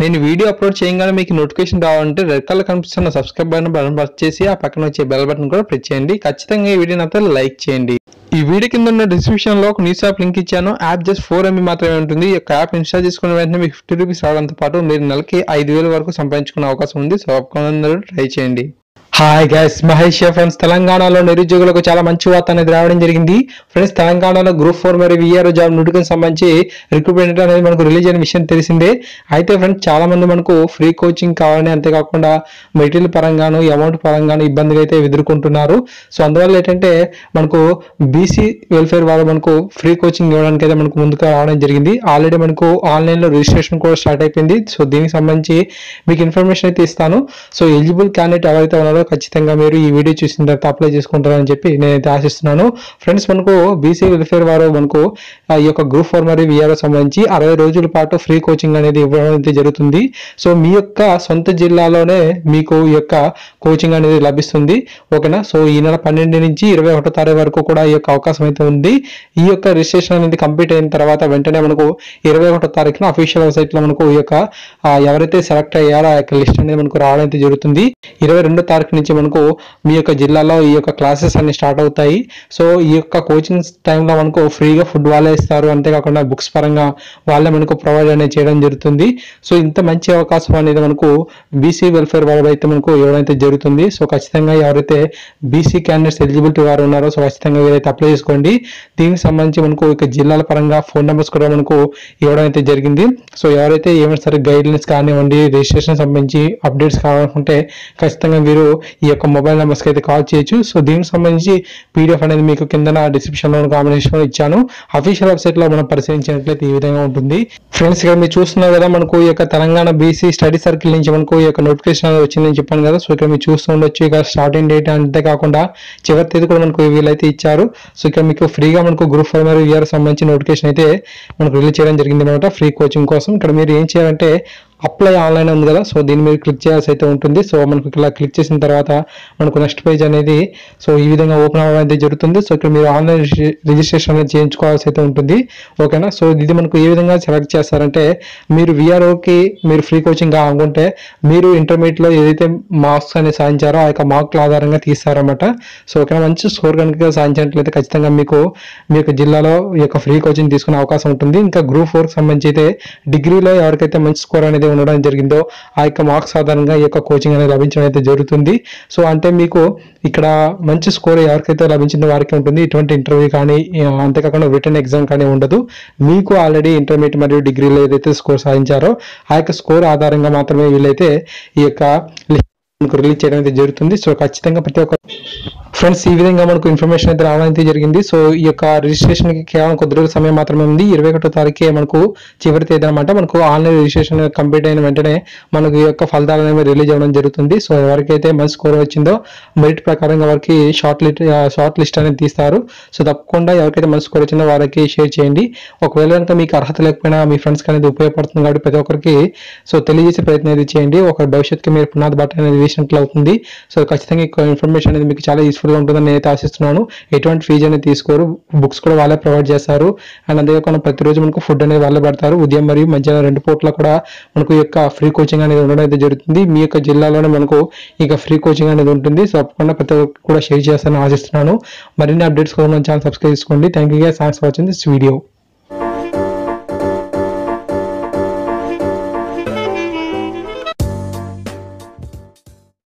నేను video upload చేయగానే మీకు నోటిఫికేషన్ రావాలంటే రెడ్ కలర్ కనిపిస్తున్న సబ్స్క్రైబ్ బటన్ ప్రెస్ చేసి ఆ పక్కన వచ్చే బెల్ బటన్ కూడా ప్రెస్ చేయండి. ఖచ్చితంగా ఈ వీడియోని అయితే లైక్ చేయండి. ఈ వీడియో కింద ఉన్న డిస్క్రిప్షన్ లో ఒక న్యూస్ యాప్ లింక్ ఇచ్చాను. యాప్ జస్ట్ 4 MB మాత్రమే ఉంటుంది. ఈ యొక్క యాప్ ఇన్స్టాల్ చేసుకున్న వెంటనే మీకు 50 రూపీస్ రావడంతో పాటు మీరు నెలకి 5,000 వరకు సంపాదించుకునే అవకాశం ఉంది. సో అందరూ ట్రై చేయండి. Hi guys, Mahesh friends. తెలంగాణలో నిరుద్యోగులకు చాలా మంచి వార్త అనేది రావడం జరిగింది. ఫ్రెండ్స్, తెలంగాణలో గ్రూప్ 4 మరియు VRO జాబ్ నోటిఫికేషన్ సంబంధించి రిక్రూట్మెంట్ అనేది మనకు రిలీజ్ అయిన విషయం తెలిసిందే. అయితే ఫ్రెండ్స్, చాలా మంది మనకు ఫ్రీ కోచింగ్ కావాలని, అంతేకాకుండా మెటీరియల్ పరంగాను అమౌంట్ పరంగాను ఇబ్బందిగా అయితే ఎదుర్కొంటున్నారు. సో అందువల్ల ఏంటంటే మనకు బీసీ వెల్ఫేర్ వాళ్ళు మనకు ఫ్రీ కోచింగ్ ఇవ్వడానికి అయితే మనకు ముందుగా రావడం జరిగింది. ఆల్రెడీ మనకు ఆన్లైన్లో రిజిస్ట్రేషన్ కూడా స్టార్ట్ అయిపోయింది. సో దీనికి సంబంధించి మీకు ఇన్ఫర్మేషన్ అయితే ఇస్తాను. సో ఎలిజిబుల్ క్యాండిడేట్ ఎవరైతే ఉన్నారో ఖచ్చితంగా మీరు ఈ వీడియో చూసిన తర్వాత అప్లై చేసుకుంటారని చెప్పి నేనైతే ఆశిస్తున్నాను. ఫ్రెండ్స్, మనకు బీసీ వెల్ఫేర్ వారు మనకు ఈ యొక్క గ్రూప్ 4 మరియు VRO సంబంధించి 60 రోజుల పాటు ఫ్రీ కోచింగ్ అనేది ఇవ్వడం అయితే జరుగుతుంది. సో మీ యొక్క సొంత జిల్లాలోనే మీకు ఈ యొక్క కోచింగ్ అనేది లభిస్తుంది. ఓకేనా? సో ఈ నెల 12 నుంచి 21 తారీఖు వరకు కూడా ఈ యొక్క అవకాశం అయితే ఉంది. ఈ యొక్క రిజిస్ట్రేషన్ అనేది కంప్లీట్ అయిన తర్వాత వెంటనే మనకు 21 తారీఖున అఫీషియల్ వెబ్సైట్ లో మనకు ఈ యొక్క ఎవరైతే సెలెక్ట్ అయ్యారో ఆ యొక్క లిస్ట్ అనేది మనకు రావడం అయితే జరుగుతుంది. 22 తారీఖు నుంచి మనకు మీ యొక్క జిల్లాలో ఈ యొక్క క్లాసెస్ అన్ని స్టార్ట్ అవుతాయి. సో ఈ యొక్క కోచింగ్ టైంలో మనకు ఫ్రీగా ఫుడ్ వాళ్ళే ఇస్తారు. అంతేకాకుండా బుక్స్ పరంగా వాళ్ళే మనకు ప్రొవైడ్ అనేది చేయడం జరుగుతుంది. సో ఇంత మంచి అవకాశం అనేది మనకు బీసీ వెల్ఫేర్ వాళ్ళు అయితే మనకు ఇవ్వడం అయితే జరుగుతుంది. సో ఖచ్చితంగా ఎవరైతే బీసీ క్యాండిడేట్స్ ఎలిజిబిలిటీ వారు ఉన్నారో సో ఖచ్చితంగా వీరైతే అప్లై చేసుకోండి. దీనికి సంబంధించి మనకు ఇక జిల్లాల పరంగా ఫోన్ నెంబర్స్ కూడా మనకు ఇవ్వడం అయితే జరిగింది. సో ఎవరైతే ఏమైనా సరే గైడ్లైన్స్ కానివ్వండి, రిజిస్ట్రేషన్ సంబంధించి అప్డేట్స్ కావాలనుకుంటే ఖచ్చితంగా మీరు ఈ యొక్క మొబైల్ నెంబర్స్కి అయితే కాల్ చేయొచ్చు. సో దీనికి సంబంధించి PDF అనేది మీకు కింద డిస్క్రిప్షన్ లో కాంబినేషన్ లో ఇచ్చాను. అఫీషియల్ వెబ్సైట్ లో మనం పరిశీలించినట్లయితే ఈ విధంగా ఉంటుంది. ఫ్రెండ్స్, ఇక్కడ మీరు చూస్తున్నారు కదా, మనకు ఈ యొక్క తెలంగాణ బీసీ స్టడీ సర్కిల్ నుంచి మనకు ఈ యొక్క నోటిఫికేషన్ అనేది వచ్చిందని చెప్పాను కదా. సో ఇక్కడ మీరు చూస్తూ ఉండొచ్చు. ఇక స్టార్టింగ్ డేట్ అంతేకాకుండా చివరి తేదీ కూడా మనకు వీలైతే ఇచ్చారు. సో ఇక్కడ మీకు ఫ్రీగా మనకు గ్రూప్ 4 మరియు VRO సంబంధించిన నోటిఫికేషన్ అయితే మనకు రిలీజ్ చేయడం జరిగింది అనమాట, ఫ్రీ కోచింగ్ కోసం. ఇక్కడ మీరు ఏం చేయాలంటే అప్లై ఆన్లైన్ ఉంది కదా, సో దీన్ని మీరు క్లిక్ చేయాల్సి అయితే ఉంటుంది. సో మనకు ఇలా క్లిక్ చేసిన తర్వాత మనకు నెక్స్ట్ పేజ్ అనేది సో ఈ విధంగా ఓపెన్ అవ్వడం అయితే జరుగుతుంది. సో ఇక్కడ మీరు ఆన్లైన్ రిజిస్ట్రేషన్ అనేది చేయించుకోవాల్సి అయితే ఉంటుంది. ఓకేనా? సో ఇది మనకు ఏ విధంగా సెలెక్ట్ చేస్తారంటే, మీరు VROకి మీరు ఫ్రీ కోచింగ్ అనుకుంటే మీరు ఇంటర్మీడియట్లో ఏదైతే మార్క్స్ అనేది సాధించారో ఆ యొక్క మార్కుల ఆధారంగా తీస్తారన్నమాట. సో ఓకేనా, మంచి స్కోర్ కనుక సాధించినట్లయితే ఖచ్చితంగా మీకు మీ యొక్క జిల్లాలో ఈ యొక్క ఫ్రీ కోచింగ్ తీసుకునే అవకాశం ఉంటుంది. ఇంకా గ్రూప్ 4కి సంబంధించి అయితే డిగ్రీలో ఎవరికైతే మంచి స్కోర్ అనేది ఉండడం జరిగిందో ఆ యొక్క మార్క్స్ ఆధారంగా ఈ యొక్క కోచింగ్ అనేది లభించడం అయితే జరుగుతుంది. సో అంటే మీకు ఇక్కడ మంచి స్కోర్ ఎవరికైతే లభించిందో వారికి ఉంటుంది. ఇటువంటి ఇంటర్వ్యూ కానీ అంతేకాకుండా రిటర్న్ ఎగ్జామ్ కానీ ఉండదు. మీకు ఆల్రెడీ ఇంటర్మీడియట్ మరియు డిగ్రీలో ఏదైతే స్కోర్ సాధించారో ఆ యొక్క స్కోర్ ఆధారంగా మాత్రమే వీళ్ళైతే ఈ యొక్క రిలీజ్ చేయడం అయితే జరుగుతుంది. సో ఖచ్చితంగా ప్రతి ఒక్క ఫ్రెండ్స్ ఈ విధంగా మనకు ఇన్ఫర్మేషన్ అయితే రావడం అయితే జరిగింది. సో ఈ యొక్క రిజిస్ట్రేషన్ కి కేవలం కొద్ది రోజుల సమయం మాత్రమే ఉంది. 21 తారీఖే మనకు చివరి తేదీ అనమాట. మనకు ఆన్లైన్ రిజిస్ట్రేషన్ కంప్లీట్ అయిన వెంటనే మనకు ఈ యొక్క ఫలితాలు అనేవి రిలీజ్ అవ్వడం జరుగుతుంది. సో ఎవరికైతే మంచి స్కోర్ వచ్చిందో మెరిట్ ప్రకారంగా వారికి షార్ట్ లిస్ట్ అనేది తీస్తారు. సో తప్పకుండా ఎవరికైతే మంచి స్కోర్ వచ్చిందో వారికి షేర్ చేయండి. ఒకవేళ కనుక మీకు అర్హత లేకపోయినా మీ ఫ్రెండ్స్కి అనేది ఉపయోగపడుతుంది కాబట్టి ప్రతి ఒక్కరికి సో తెలియజేసే ప్రయత్నం అనేది చేయండి. ఒక భవిష్యత్తుకి మీరు పునాది బాట అనేది వేసినట్లు అవుతుంది. సో ఖచ్చితంగా ఈ ఇన్ఫర్మేషన్ అనేది మీకు చాలా యూస్ఫుల్ గా ఉంటుందని నేనైతే ఆశిస్తున్నాను. ఎటువంటి ఫీజు అనేది తీసుకోరు, బుక్స్ కూడా వాళ్ళే ప్రొవైడ్ చేస్తారు. అండ్ అంతేకాకుండా ప్రతిరోజు మనకు ఫుడ్ అనేది వాళ్ళే పెడతారు. ఉదయం మరియు మధ్యాహ్నం 2 పూట్ల కూడా మనకు ఈ యొక్క ఫ్రీ కోచింగ్ అనేది ఉండడం అయితే జరుగుతుంది. మీ యొక్క జిల్లాలోనే మనకు ఇక ఫ్రీ కోచింగ్ అనేది ఉంటుంది. సో తప్పకుండా ప్రతి ఒక్కరు కూడా షేర్ చేస్తారని ఆశిస్తున్నాను. మరిన్ని అప్డేట్స్ కోసం మన ఛానల్ సబ్స్క్రైబ్ చేసుకోండి. Thank you guys, thanks for watching this video.